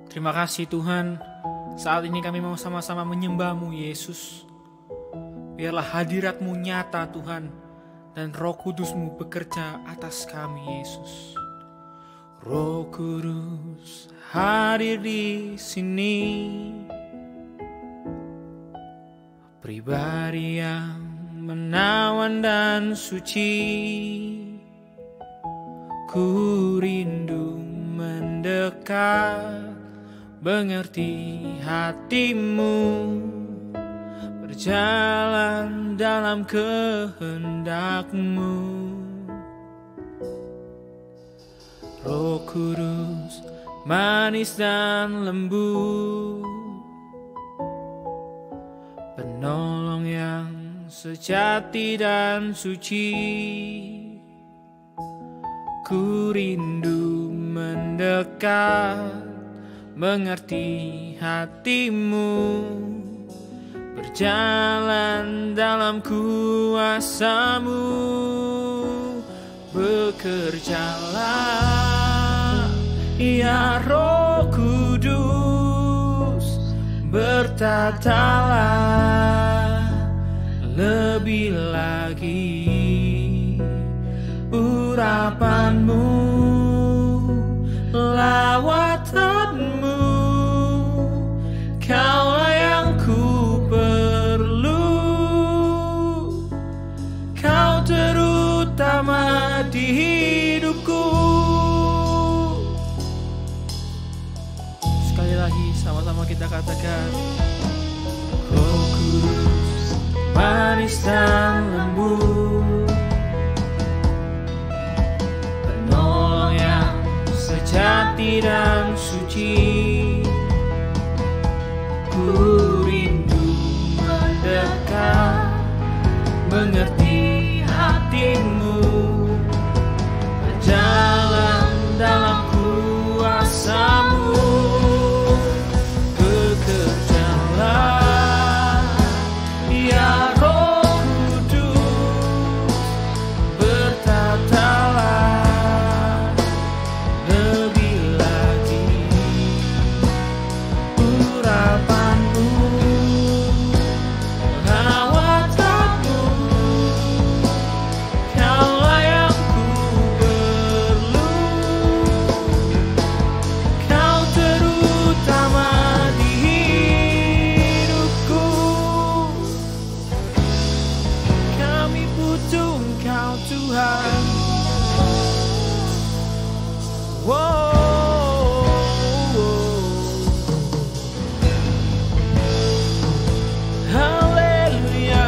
Terima kasih Tuhan, saat ini kami mau sama-sama menyembah-Mu Yesus. Biarlah hadirat-Mu nyata Tuhan, dan Roh Kudus-Mu bekerja atas kami Yesus. Roh Kudus hadir di sini, pribadi yang menawan dan suci. Ku rindu mendekat, mengerti hatimu, berjalan dalam kehendak-Mu. Roh Kudus manis dan lembut, penolong yang sejati dan suci. Ku rindu mendekat, mengerti hatimu, berjalan dalam kuasa-Mu. Bekerjalah ya Roh Kudus, bertatalah lebih lagi urapan-Mu, lawatan-Mu. Kaulah yang ku perlu, Kau terutama di hidupku. Sekali lagi sama-sama kita katakan, Roh Kudus manis dan lembut, penolong yang sejati dan suci. Ku rindu mendekat, mengerti hatimu, berjalan dalam kuasa-Mu. Bekerjalah ya Roh Kudus, bertatalah lebih lagi urapan-Mu, lawatan-Mu. Kaulah yang ku perlu, Kau terutama di hidupku. Kami butuh Engkau Tuhan. Haleluya.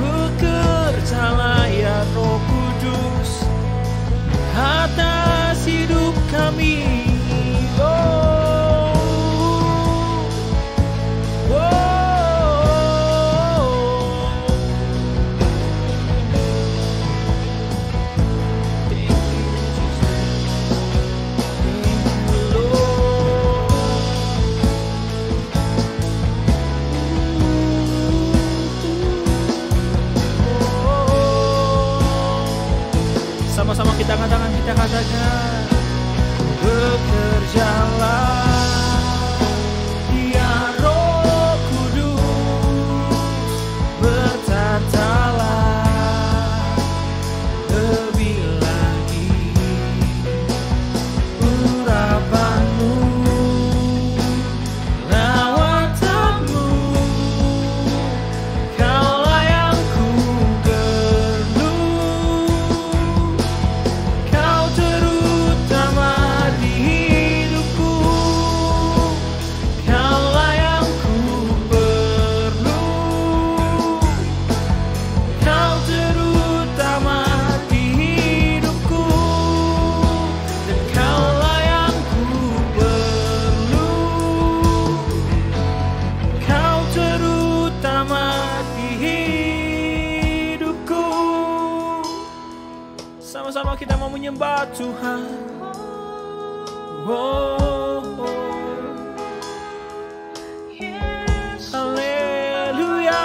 Bekerjalah ya Roh Kudus atas hidup kami. Sama-sama kita katakan, bekerjalah ya Roh Kudus, bertatalah lebih lagi urapan-Mu, lawatan-Mu. Kaulah yang ku perlu, Kau terutama di hidupku. Kaulah yang ku perlu, Kau terutama di hidupku. Dan Kaulah yang ku perlu, Kau terutama di hidupku. Sama-sama kita mau menyembah Tuhan. Haleluya.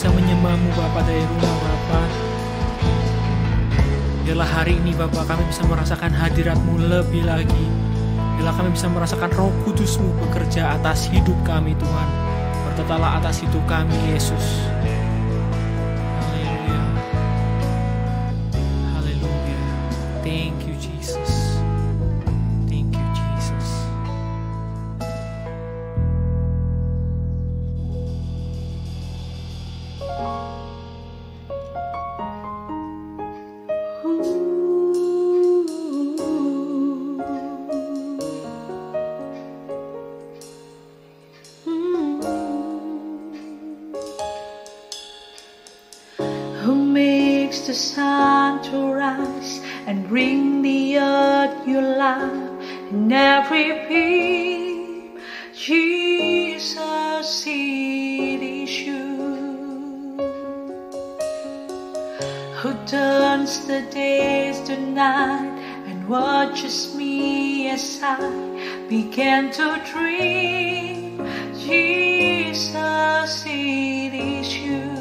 bisa menyembah-Mu Bapa dari rumah Bapa. Biarlah hari ini Bapa kami bisa merasakan hadirat-Mu lebih lagi. Biarlah kami bisa merasakan Roh Kudus-Mu bekerja atas hidup kami Tuhan. Bertatalah atas hidup kami Yesus. Haleluya. Haleluya. Thank you Jesus. Thank you Jesus. Who makes the sun to rise and bring the earth your life in every peak? Jesus, it is you who turns the days to night and watches me as I begin to dream. Jesus, it is you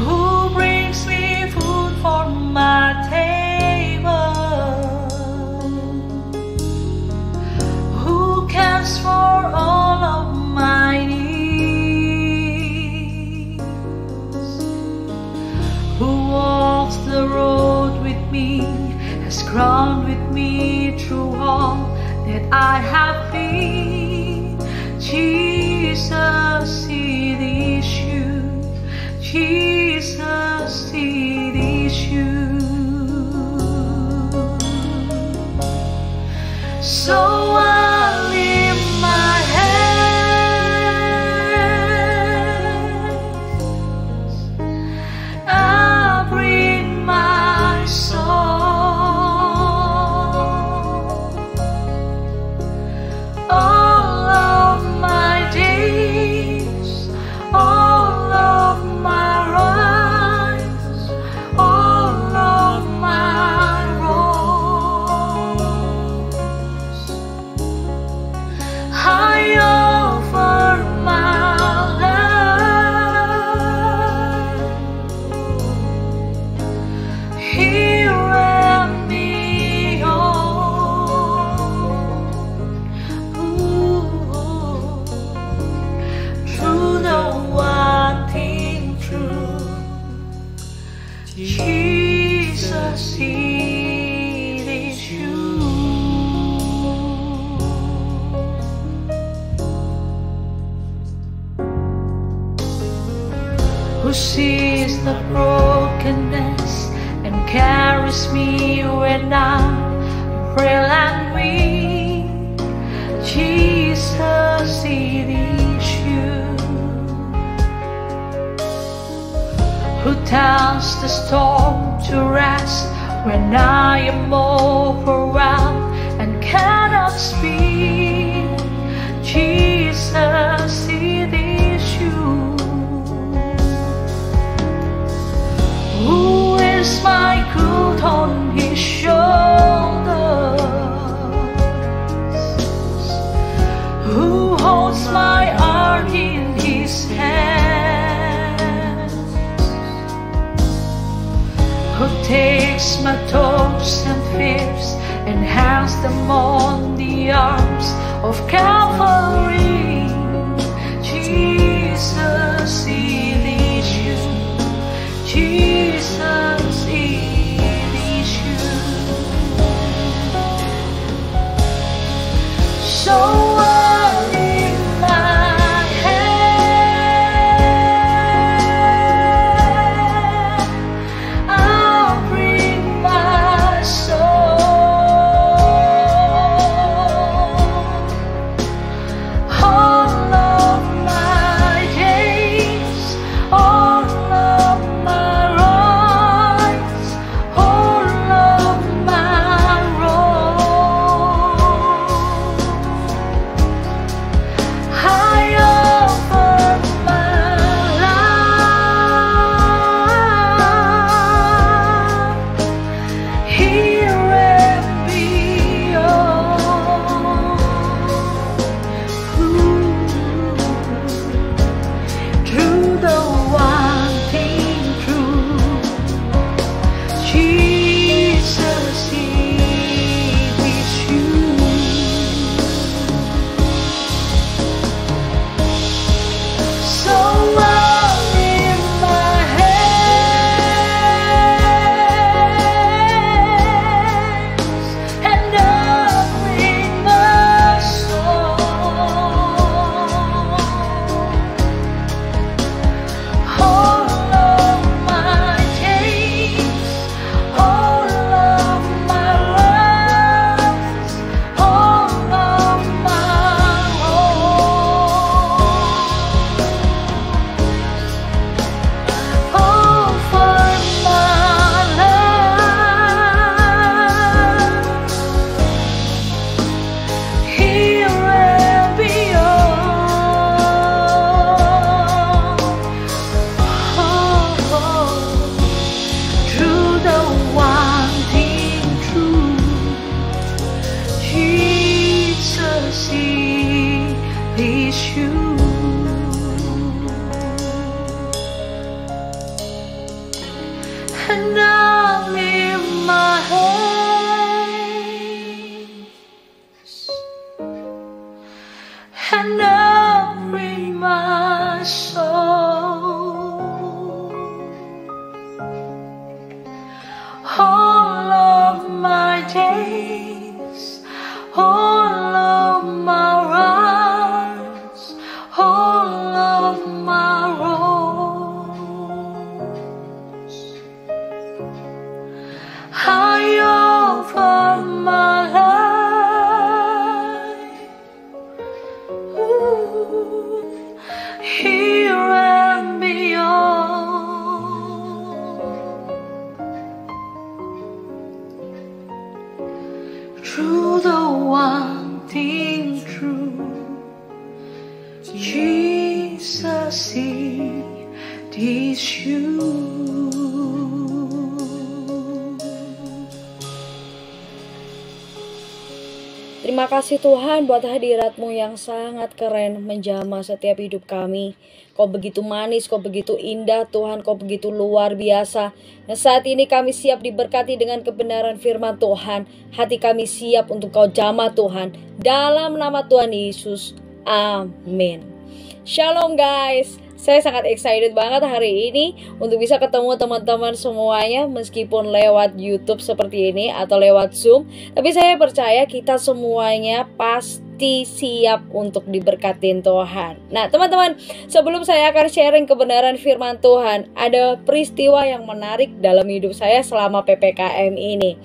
who brings me food for my table, who cares for all of my needs, who walks the road with me, has grown with me through all that I have been. Jesus, it is you. Jesus, it is you. So I lift my hands, I bring my song, all of my days, all of my rights, all of my wrongs. I offer my life, here and beyond. Ooh, through the one thing true, Jesus, it is you who sees the brokenness and carries me when I'm frail and weak. Jesus, it is you who tells the storm to rest when I am overwhelmed and cannot speak. Jesus, it is you who is my good on his shoulders, who holds my heart in his hands, who takes my thoughts and fears and hangs them on the arms of Calvary. Jesus, it is you. Jesus, it is you. So I lift my hand, I'll bring my soul, see is you. Terima kasih Tuhan buat hadirat-Mu yang sangat keren menjamah setiap hidup kami. Kau begitu manis, Kau begitu indah Tuhan, Kau begitu luar biasa. Dan saat ini kami siap diberkati dengan kebenaran firman Tuhan. Hati kami siap untuk Kau jamah Tuhan. Dalam nama Tuhan Yesus, amin. Shalom guys. Saya sangat excited banget hari ini untuk bisa ketemu teman-teman semuanya meskipun lewat YouTube seperti ini atau lewat Zoom. Tapi saya percaya kita semuanya pasti siap untuk diberkatin Tuhan. Nah teman-teman, sebelum saya akan sharing kebenaran firman Tuhan, ada peristiwa yang menarik dalam hidup saya selama PPKM ini.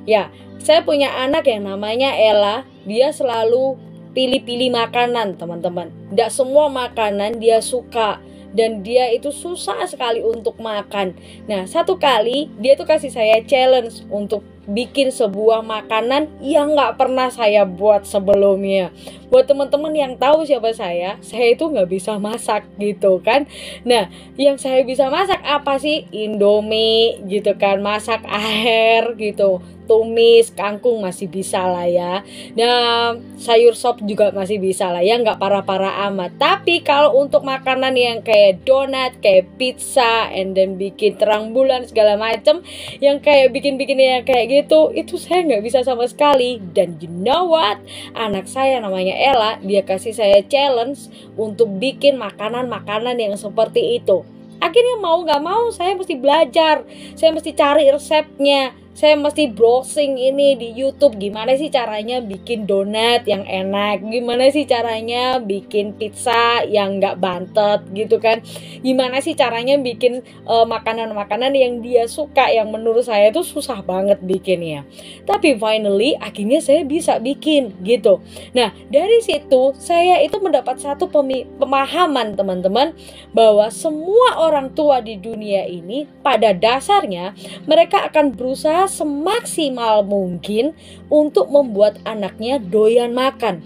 Ya, saya punya anak yang namanya Ella. Dia selalu pilih-pilih makanan teman-teman. Tidak semua makanan dia suka. Dan dia itu susah sekali untuk makan. Nah satu kali dia tuh kasih saya challenge untuk bikin sebuah makanan yang gak pernah saya buat sebelumnya. Buat teman-teman yang tahu siapa saya itu gak bisa masak gitu kan. Nah yang saya bisa masak apa sih? Indomie gitu kan, masak air gitu, tumis, kangkung masih bisa lah ya. Nah sayur sop juga masih bisa lah ya, gak parah-parah amat. Tapi kalau untuk makanan yang kayak donat, kayak pizza, and then bikin terang bulan segala macem, yang kayak bikin-bikin yang kayak gitu, itu saya nggak bisa sama sekali. Dan you know what? Anak saya namanya Ella, dia kasih saya challenge untuk bikin makanan-makanan yang seperti itu. Akhirnya mau nggak mau saya mesti belajar, saya mesti cari resepnya. Saya mesti browsing ini di YouTube, gimana sih caranya bikin donat yang enak, gimana sih caranya bikin pizza yang gak bantet gitu kan, gimana sih caranya bikin makanan-makanan yang dia suka, yang menurut saya itu susah banget bikinnya. Tapi finally akhirnya saya bisa bikin gitu. Nah dari situ saya itu mendapat satu pemahaman teman-teman, bahwa semua orang tua di dunia ini pada dasarnya mereka akan berusaha semaksimal mungkin untuk membuat anaknya doyan makan.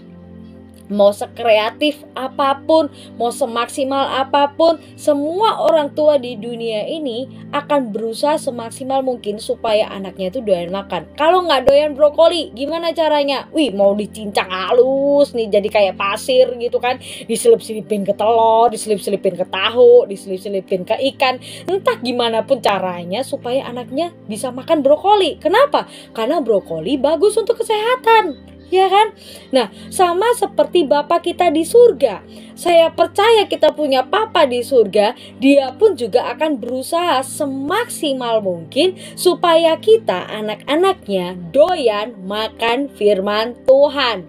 Mau sekreatif apapun, mau semaksimal apapun, semua orang tua di dunia ini akan berusaha semaksimal mungkin supaya anaknya itu doyan makan. Kalau nggak doyan brokoli, gimana caranya? Wih, mau dicincang halus nih jadi kayak pasir gitu kan, diselip-selipin ke telur, diselip-selipin ke tahu, diselip-selipin ke ikan. Entah gimana pun caranya supaya anaknya bisa makan brokoli. Kenapa? Karena brokoli bagus untuk kesehatan. Ya kan? Nah, sama seperti Bapa kita di surga. Saya percaya kita punya Papa di surga. Dia pun juga akan berusaha semaksimal mungkin supaya kita, anak-anaknya, doyan makan firman Tuhan.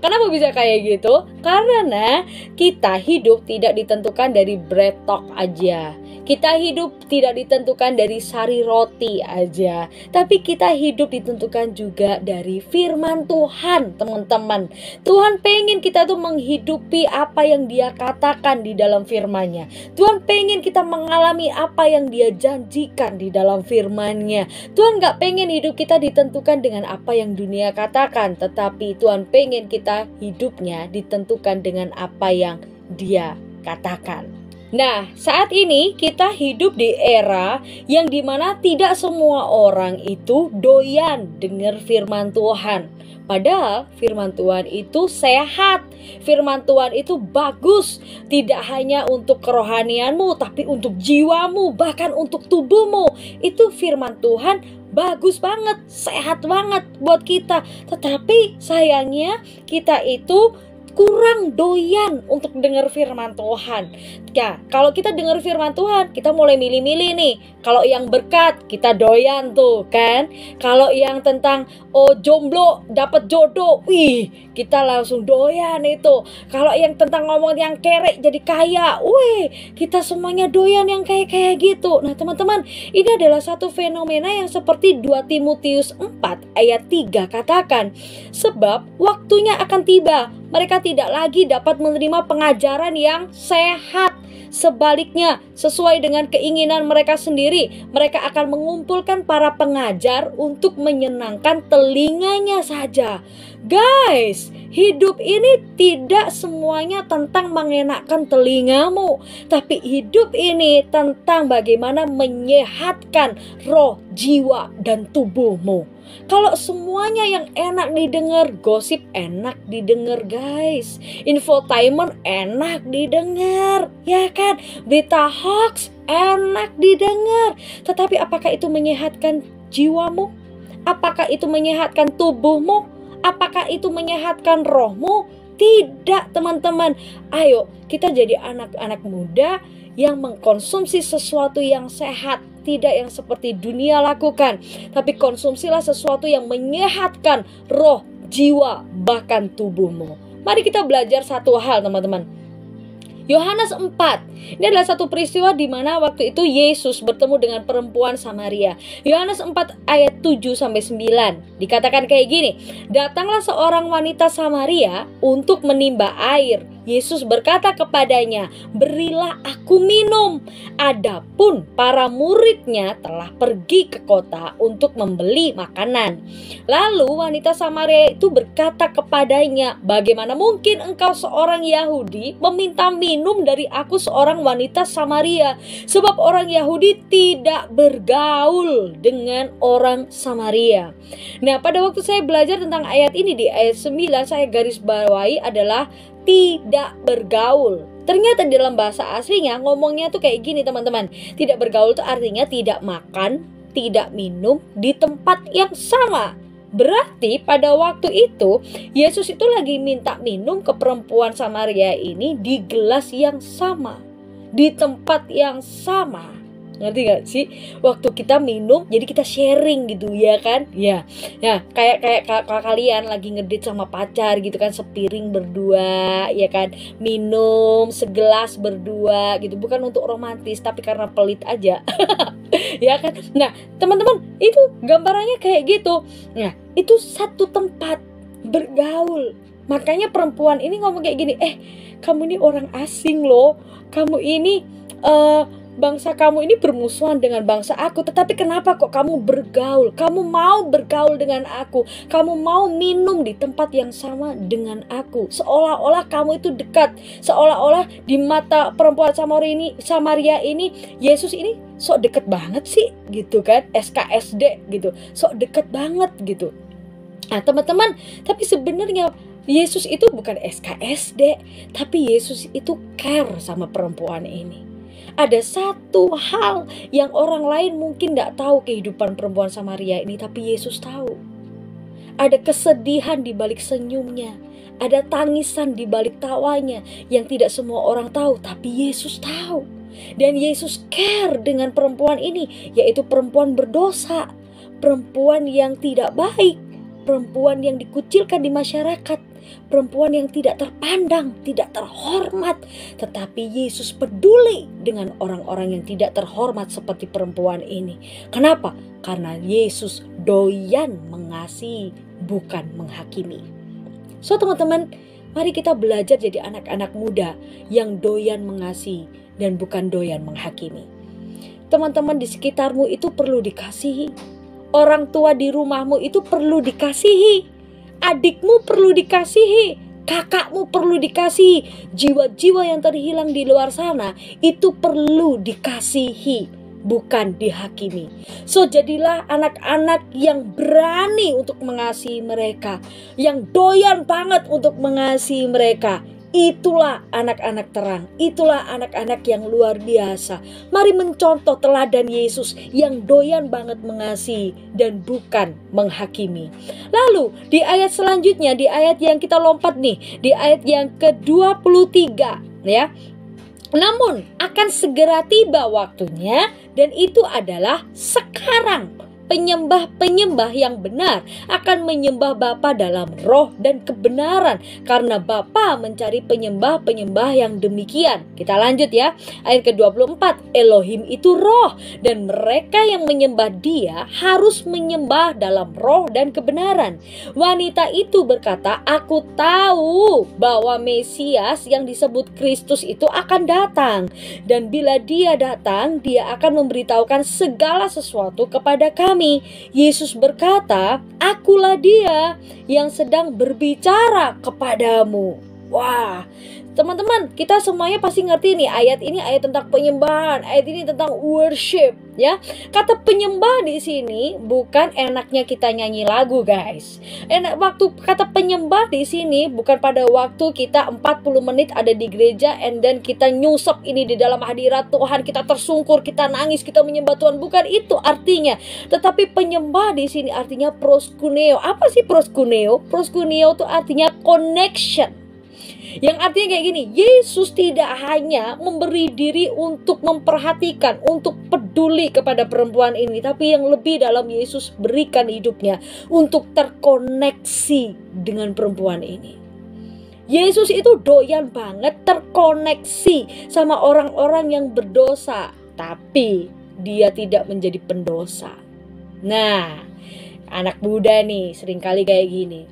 Kenapa bisa kayak gitu? Karena kita hidup tidak ditentukan dari bread talk aja. Kita hidup tidak ditentukan dari sari roti aja. Tapi kita hidup ditentukan juga dari firman Tuhan, teman-teman. Tuhan pengen kita tuh menghidupi apa yang Dia katakan di dalam firman-Nya. Tuhan pengen kita mengalami apa yang Dia janjikan di dalam firman-Nya. Tuhan gak pengen hidup kita ditentukan dengan apa yang dunia katakan, tetapi Tuhan pengen kita hidupnya ditentukan dengan apa yang Dia katakan. Nah, saat ini kita hidup di era yang dimana tidak semua orang itu doyan dengar firman Tuhan. Padahal firman Tuhan itu sehat, firman Tuhan itu bagus, tidak hanya untuk kerohanianmu, tapi untuk jiwamu, bahkan untuk tubuhmu. Itu firman Tuhan bagus banget, sehat banget buat kita. Tetapi sayangnya kita itu kurang doyan untuk dengar firman Tuhan. Ya, kalau kita dengar firman Tuhan, kita mulai milih-milih nih. Kalau yang berkat, kita doyan tuh kan. Kalau yang tentang jomblo dapat jodoh, wih, kita langsung doyan itu. Kalau yang tentang ngomong yang kere jadi kaya, wih, kita semuanya doyan yang kayak gitu. Nah teman-teman, ini adalah satu fenomena yang seperti 2 Timotius 4 ayat 3 katakan, sebab waktunya akan tiba, mereka tidak lagi dapat menerima pengajaran yang sehat. Sebaliknya, sesuai dengan keinginan mereka sendiri, mereka akan mengumpulkan para pengajar untuk menyenangkan telinganya saja. Guys, hidup ini tidak semuanya tentang mengenakkan telingamu, tapi hidup ini tentang bagaimana menyehatkan roh, jiwa, dan tubuhmu. Kalau semuanya yang enak didengar, gosip enak didengar guys, infotainment enak didengar, ya kan? Berita hoax enak didengar. Tetapi apakah itu menyehatkan jiwamu? Apakah itu menyehatkan tubuhmu? Apakah itu menyehatkan rohmu? Tidak, teman-teman. Ayo kita jadi anak-anak muda yang mengkonsumsi sesuatu yang sehat, tidak yang seperti dunia lakukan, tapi konsumsilah sesuatu yang menyehatkan roh, jiwa, bahkan tubuhmu. Mari kita belajar satu hal, teman-teman. Yohanes 4. Ini adalah satu peristiwa di mana waktu itu Yesus bertemu dengan perempuan Samaria. Yohanes 4 ayat 7 sampai 9. Dikatakan kayak gini. Datanglah seorang wanita Samaria untuk menimba air. Yesus berkata kepadanya, "Berilah aku minum." Adapun para muridnya telah pergi ke kota untuk membeli makanan. Lalu wanita Samaria itu berkata kepadanya, "Bagaimana mungkin engkau seorang Yahudi meminta minum dari aku seorang wanita Samaria? Sebab orang Yahudi tidak bergaul dengan orang Samaria." Nah, pada waktu saya belajar tentang ayat ini di ayat 9, saya garis bawahi adalah tidak bergaul. Ternyata di dalam bahasa aslinya ngomongnya tuh kayak gini, teman-teman. Tidak bergaul itu artinya tidak makan, tidak minum di tempat yang sama. Berarti pada waktu itu Yesus itu lagi minta minum ke perempuan Samaria ini di gelas yang sama, di tempat yang sama. Ngerti gak sih? Waktu kita minum, jadi kita sharing gitu, ya kan? Ya, kayak kalian lagi ngedit sama pacar gitu kan, sepiring berdua, ya kan? Minum segelas berdua gitu, bukan untuk romantis, tapi karena pelit aja. Ya kan? Nah, teman-teman, itu gambarannya kayak gitu. Nah, itu satu tempat bergaul. Makanya perempuan ini ngomong kayak gini, kamu ini orang asing loh. Kamu ini bangsa kamu ini bermusuhan dengan bangsa aku, tetapi kenapa kok kamu bergaul? Kamu mau bergaul dengan aku, kamu mau minum di tempat yang sama dengan aku, seolah-olah kamu itu dekat, seolah-olah di mata perempuan Samaria ini Yesus ini sok deket banget sih, gitu kan? SKSD gitu, sok deket banget gitu. Nah, teman-teman, tapi sebenarnya Yesus itu bukan SKSD, tapi Yesus itu care sama perempuan ini. Ada satu hal yang orang lain mungkin gak tahu kehidupan perempuan Samaria ini, tapi Yesus tahu. Ada kesedihan di balik senyumnya, ada tangisan di balik tawanya yang tidak semua orang tahu, tapi Yesus tahu. Dan Yesus care dengan perempuan ini, yaitu perempuan berdosa, perempuan yang tidak baik, perempuan yang dikucilkan di masyarakat, perempuan yang tidak terpandang, tidak terhormat. Tetapi Yesus peduli dengan orang-orang yang tidak terhormat seperti perempuan ini. Kenapa? Karena Yesus doyan mengasihi, bukan menghakimi. So teman-teman, mari kita belajar jadi anak-anak muda yang doyan mengasihi dan bukan doyan menghakimi. Teman-teman di sekitarmu itu perlu dikasihi. Orang tua di rumahmu itu perlu dikasihi. Adikmu perlu dikasihi, kakakmu perlu dikasihi, jiwa-jiwa yang terhilang di luar sana itu perlu dikasihi, bukan dihakimi. So jadilah anak-anak yang berani untuk mengasihi mereka, yang doyan banget untuk mengasihi mereka. Itulah anak-anak terang, itulah anak-anak yang luar biasa. Mari mencontoh teladan Yesus yang doyan banget mengasihi dan bukan menghakimi. Lalu di ayat selanjutnya, di ayat yang kita lompat nih, di ayat yang ke-23 ya. Namun akan segera tiba waktunya, dan itu adalah sekarang. Penyembah-penyembah yang benar akan menyembah Bapa dalam roh dan kebenaran, karena Bapa mencari penyembah-penyembah yang demikian. Kita lanjut ya, ayat ke-24. Elohim itu roh, dan mereka yang menyembah Dia harus menyembah dalam roh dan kebenaran. Wanita itu berkata, aku tahu bahwa Mesias yang disebut Kristus itu akan datang, dan bila Dia datang, Dia akan memberitahukan segala sesuatu kepada kami. kami. Yesus berkata, "Akulah Dia yang sedang berbicara kepadamu." Wah, teman-teman, kita semuanya pasti ngerti nih, ayat ini ayat tentang penyembahan, ayat ini tentang worship, ya. Kata penyembah di sini bukan enaknya kita nyanyi lagu, guys. Kata penyembah di sini bukan pada waktu kita 40 menit ada di gereja and then kita nyusap ini di dalam hadirat Tuhan, kita tersungkur, kita nangis, kita menyembah Tuhan. Bukan itu artinya. Tetapi penyembah di sini artinya proskuneo. Apa sih proskuneo? Proskuneo itu artinya connection. Yang artinya kayak gini, Yesus tidak hanya memberi diri untuk memperhatikan, untuk peduli kepada perempuan ini, tapi yang lebih dalam, Yesus berikan hidupnya untuk terkoneksi dengan perempuan ini. Yesus itu doyan banget terkoneksi sama orang-orang yang berdosa, tapi Dia tidak menjadi pendosa. Nah, anak muda nih seringkali kayak gini,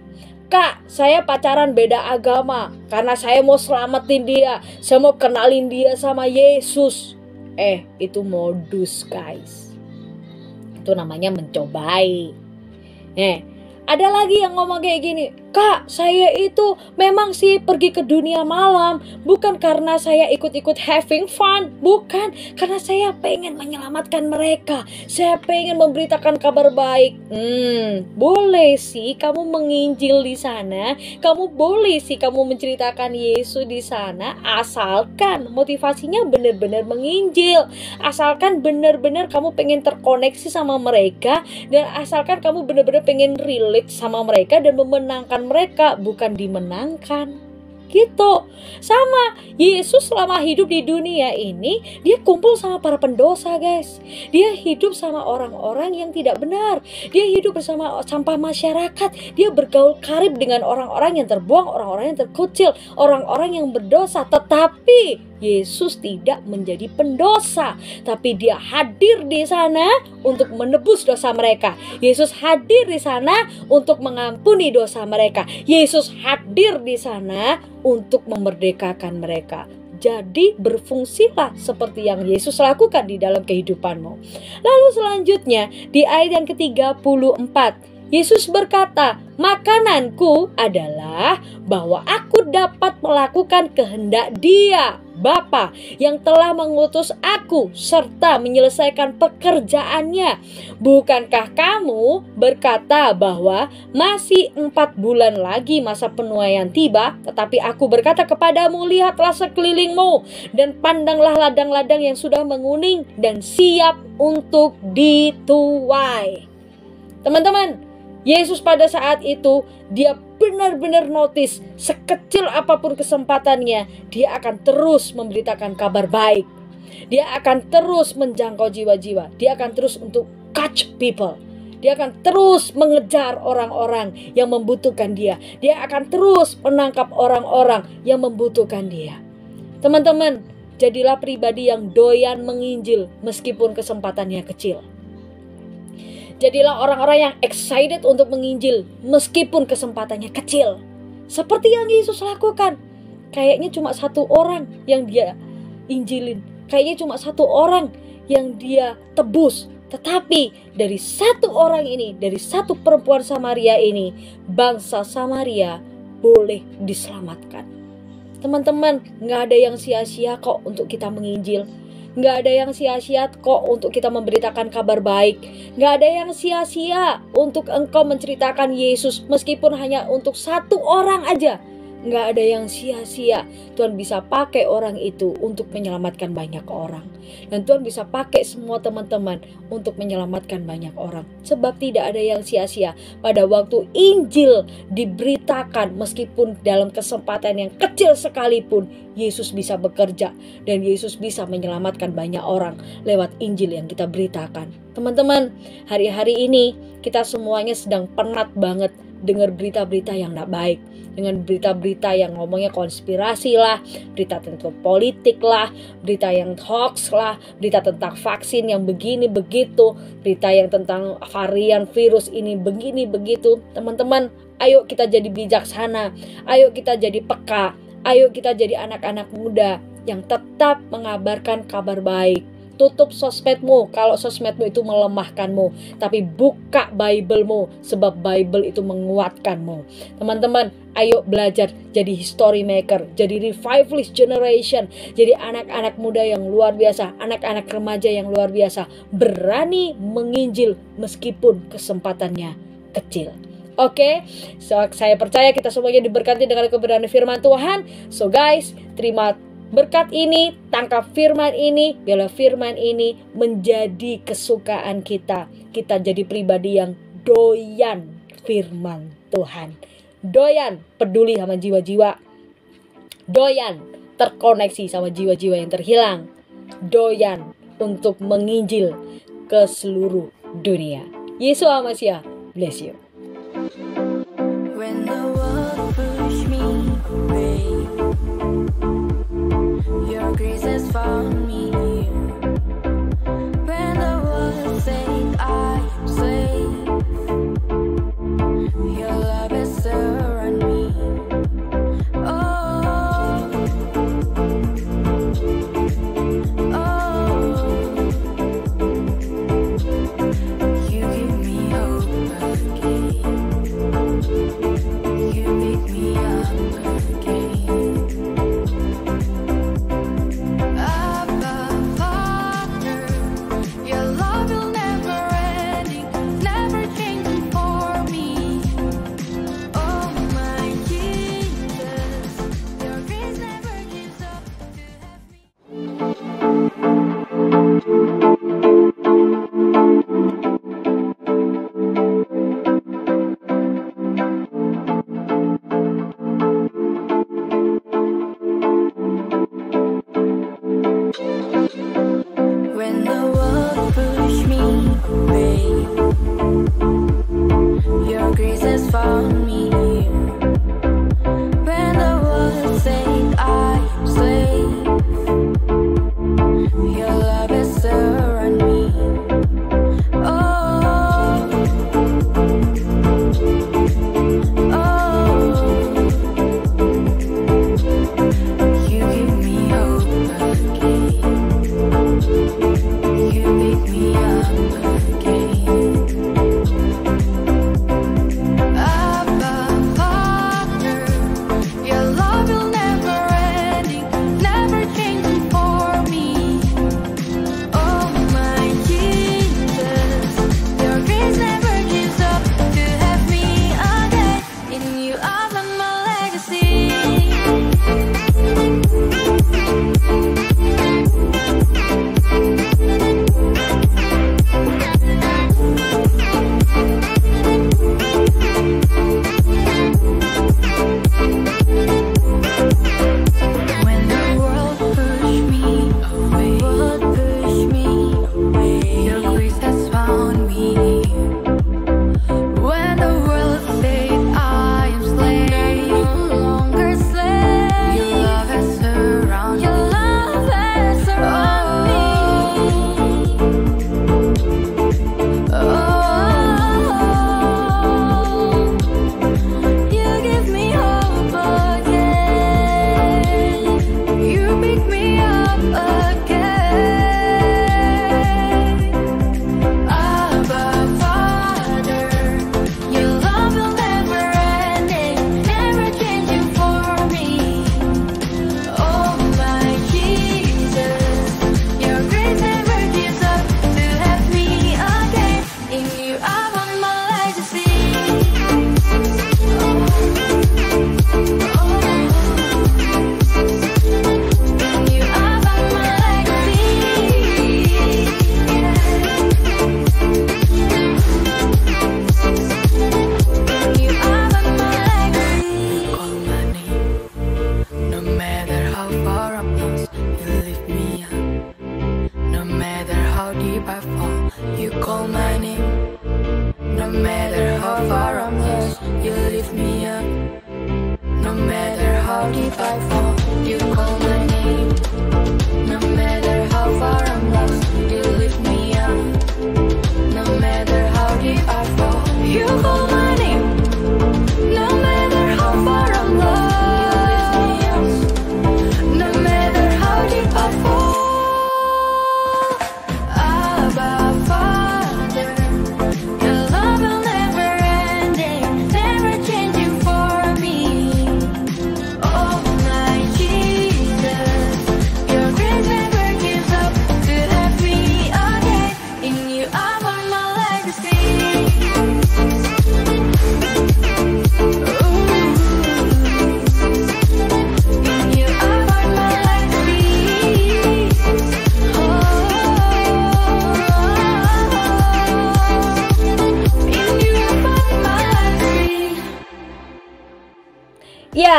"Kak, saya pacaran beda agama karena saya mau selamatin dia, saya mau kenalin dia sama Yesus." Itu modus, guys. Itu namanya mencobai. Ada lagi yang ngomong kayak gini, "Kak, saya itu memang sih pergi ke dunia malam bukan karena saya ikut-ikut having fun, bukan, karena saya pengen menyelamatkan mereka, saya pengen memberitakan kabar baik." Boleh sih kamu menginjil di sana, kamu boleh sih kamu menceritakan Yesus di sana, asalkan motivasinya benar-benar menginjil, asalkan benar-benar kamu pengen terkoneksi sama mereka, dan asalkan kamu benar-benar pengen relate sama mereka dan memenangkan mereka, bukan dimenangkan. Gitu. Sama Yesus selama hidup di dunia ini, Dia kumpul sama para pendosa, guys. Dia hidup sama orang-orang yang tidak benar. Dia hidup bersama sampah masyarakat. Dia bergaul karib dengan orang-orang yang terbuang, orang-orang yang terkucil, orang-orang yang berdosa. Tetapi Yesus tidak menjadi pendosa, tapi Dia hadir di sana untuk menebus dosa mereka. Yesus hadir di sana untuk mengampuni dosa mereka. Yesus hadir di sana untuk memerdekakan mereka. Jadi berfungsilah seperti yang Yesus lakukan di dalam kehidupanmu. Lalu selanjutnya di ayat yang ke-34, Yesus berkata, "Makananku adalah bahwa aku dapat melakukan kehendak Dia, Bapa, yang telah mengutus aku, serta menyelesaikan pekerjaannya. Bukankah kamu berkata bahwa masih 4 bulan lagi masa penuaian tiba? Tetapi aku berkata kepadamu, lihatlah sekelilingmu, dan pandanglah ladang-ladang yang sudah menguning dan siap untuk dituai." Teman-teman, Yesus pada saat itu Dia benar-benar notice, sekecil apapun kesempatannya, Dia akan terus memberitakan kabar baik. Dia akan terus menjangkau jiwa-jiwa. Dia akan terus untuk catch people. Dia akan terus mengejar orang-orang yang membutuhkan Dia. Dia akan terus menangkap orang-orang yang membutuhkan Dia. Teman-teman, jadilah pribadi yang doyan menginjil meskipun kesempatannya kecil. Jadilah orang-orang yang excited untuk menginjil meskipun kesempatannya kecil. Seperti yang Yesus lakukan. Kayaknya cuma 1 orang yang Dia injilin. Kayaknya cuma 1 orang yang Dia tebus. Tetapi dari 1 orang ini, dari 1 perempuan Samaria ini, bangsa Samaria boleh diselamatkan. Teman-teman, gak ada yang sia-sia kok untuk kita menginjil. Gak ada yang sia-sia kok untuk kita memberitakan kabar baik. Gak ada yang sia-sia untuk engkau menceritakan Yesus meskipun hanya untuk 1 orang aja. Gak ada yang sia-sia. Tuhan bisa pakai orang itu untuk menyelamatkan banyak orang. Dan Tuhan bisa pakai semua teman-teman untuk menyelamatkan banyak orang. Sebab tidak ada yang sia-sia. Pada waktu Injil diberitakan, meskipun dalam kesempatan yang kecil sekalipun, Yesus bisa bekerja. Dan Yesus bisa menyelamatkan banyak orang lewat Injil yang kita beritakan. Teman-teman, hari-hari ini kita semuanya sedang penat banget dengar berita-berita yang tidak baik. Dengan berita-berita yang ngomongnya konspirasi lah, berita tentang politik lah, berita yang hoax lah, berita tentang vaksin yang begini begitu, berita yang tentang varian virus ini begini begitu. Teman-teman, ayo kita jadi bijaksana, ayo kita jadi peka, ayo kita jadi anak-anak muda yang tetap mengabarkan kabar baik. tutup sosmedmu kalau sosmedmu itu melemahkanmu, tapi buka Bible-mu sebab Bible itu menguatkanmu. Teman-teman, ayo belajar jadi history maker, jadi revivalist generation, jadi anak-anak muda yang luar biasa, anak-anak remaja yang luar biasa, berani menginjil meskipun kesempatannya kecil. Oke, so, saya percaya kita semuanya diberkati dengan kebenaran firman Tuhan. So guys, terima berkat ini, tangkap firman ini, biarlah firman ini menjadi kesukaan kita. Kita jadi pribadi yang doyan firman Tuhan, doyan peduli sama jiwa-jiwa, doyan terkoneksi sama jiwa-jiwa yang terhilang, doyan untuk menginjil ke seluruh dunia. Yesus Hamasiah, bless you. When the world pushed me away, your grace has found me here. When the world said I am safe, your love has surrounded me. Oh, oh, you give me hope again. You pick me up again. Abba, Father, your love will never ending, never changing for me. Oh my Jesus, your grace never gives up to have me. When the world pushed me away, your grace has found me here. When the world said I am safe, your love has surrounded me. Oh, oh, you give me hope again. You pick me up again. Abba, Father, your love will never ending, never changing for me. Oh my Jesus, your grace never gives up to have me again. In you I find my legacy. When the world pushed me away, your grace has found me. When the world said I am slave, no longer slave, your love has surrounded me. Your love has surrounded me. Oh, you give me hope again. You pick me up again. Abba, Father, your love will never ending, never changing for me. Oh my Jesus, your grace never gives up to have me again. In you I found my legacy. In you I found my legacy. In you I found my legacy. Call my name, no matter how far I'm lost, you lift me up. No matter how deep I fall, you call my name. No matter how far I'm lost, you lift me up. No matter how deep I fall, you call my name. No matter how far I'm lost, you lift me up. No matter how deep I fall, you call my name. No matter how far I'm lost, no matter how deep I fall,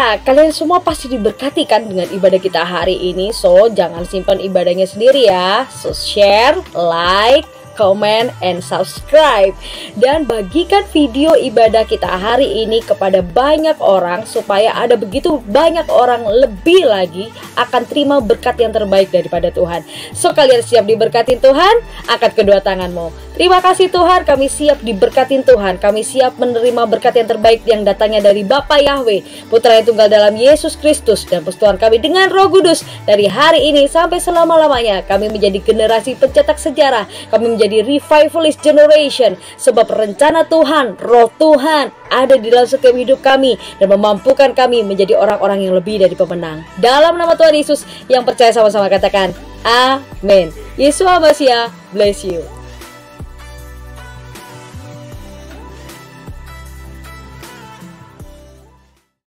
Ya, kalian semua pasti diberkati kan dengan ibadah kita hari ini. So, jangan simpan ibadahnya sendiri ya. So, share, like, comment, and subscribe. Dan bagikan video ibadah kita hari ini kepada banyak orang, supaya ada begitu banyak orang lebih lagi akan terima berkat yang terbaik daripada Tuhan. So, kalian siap diberkatin Tuhan? Angkat kedua tanganmu. Terima kasih Tuhan, kami siap diberkatin Tuhan. Kami siap menerima berkat yang terbaik yang datangnya dari Bapa Yahweh, Putra yang tunggal dalam Yesus Kristus, dan persekutuan kami dengan Roh Kudus dari hari ini sampai selama-lamanya. Kami menjadi generasi pencetak sejarah. Kami menjadi revivalist generation, sebab rencana Tuhan, Roh Tuhan ada di dalam setiap hidup kami dan memampukan kami menjadi orang-orang yang lebih dari pemenang. Dalam nama Tuhan Yesus, yang percaya sama-sama katakan amin. Yesus Hamasiah, bless you.